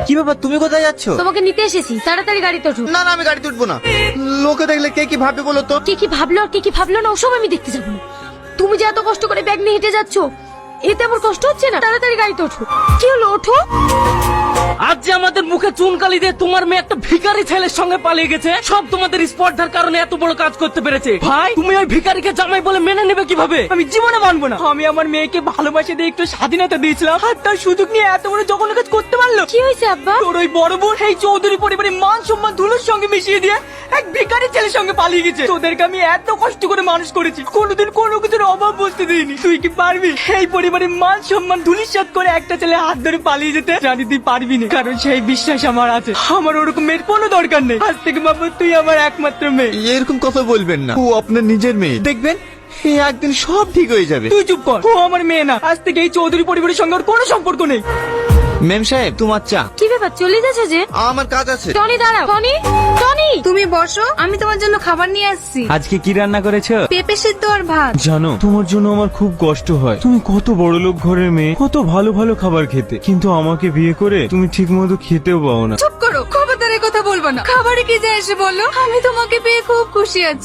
কি ব্যাপার, তুমি কোথায় যাচ্ছ? তোমাকে নিতে এসেছি, তাড়াতাড়ি গাড়িতে ওঠো। না না, আমি গাড়িতে উঠবো না। লোকে দেখলে কে কি ভাববে বলো তো? কে কি ভাবলো আর কে কি ভাবলো না ওসব আমি দেখতে যাবো না। তুমি যে এত কষ্ট করে ব্যাগ নিয়ে হেঁটে যাচ্ছ, এতে আমার কষ্ট হচ্ছে না? তাড়াতাড়ি গাড়িতে ওঠো। কি হলো, ওঠো। আজ যে আমাদের মুখে চুনকালি দিয়ে তোমার মেয়ে একটা ভিখারি ছেলের সঙ্গে পালিয়ে গেছে, সব তোমাদের স্পর্ধার কারণে এত বড় কাজ করতে পেরেছে। ভাই, তুমি ওই ভিখারিকে জামাই বলে মেনে নেবে কিভাবে? আমি জীবনে মানবো না। আমি আমার মেয়েকে ভালোবাসে দিয়ে একটু স্বাধীনতা দিয়েছিলাম, আর তার সুযোগ নিয়ে এত বড় জঘন্য কাজ করতে পারলো। কি হয়েছে আব্বা? তোর ওই বড় বোন এই চৌধুরী পরিবারের মান সম্মান ধুলোর সঙ্গে মিশিয়ে দিয়ে এক ভিখারি ছেলের সঙ্গে পালিয়ে গেছে। তোদেরকে আমি এত কষ্ট করে মানুষ করেছি, কোনোদিন কোনো কিছুর অভাব বুঝতে দিইনি। তুই কি পারবি এই পরিবারের মান সম্মান ধুলিসাৎ করে একটা ছেলে হাত ধরে পালিয়ে যেতে? জানি তুই পারবি না, কারণ সেই বিশ্বাস আমার আছে। আমার ওরকম মেয়ের কোনো দরকার নেই। আজ থেকে বাবু তুই আমার একমাত্র মেয়ে। এরকম কথা বলবেন না, ও আপনার নিজের মেয়ে। দেখবেন একদিন সব ঠিক হয়ে যাবে। তুই চুপ কর, ও আমার মেয়ে না। আজ থেকে এই চৌধুরী পরিবারের সঙ্গে ওর কোনো সম্পর্ক নেই। মেম সাহেব, তোমার চা। কি ব্যাপার, চলে যাচ্ছে যে? আমার কাজ আছে। টনি দাঁড়াও। Tony, Tony. তুমি বসো, আমি তোমার জন্য খাবার নিয়ে আসছি। আজকে কি রান্না করেছো? পেঁপে সিদ্ধ আর ভাত। জানো, তোমার জন্য আমার খুব কষ্ট হয়। তুমি কত বড় লোক ঘরের মেয়ে, কত ভালো ভালো খাবার খেতে, কিন্তু আমাকে বিয়ে করে তুমি ঠিক মতো খেতেও পাও না। চুপ করো, খবরদারের কথা বলবো না। খাবারে কি যায় এসে বললো, আমি তোমাকে পেয়ে খুব খুশি আছি।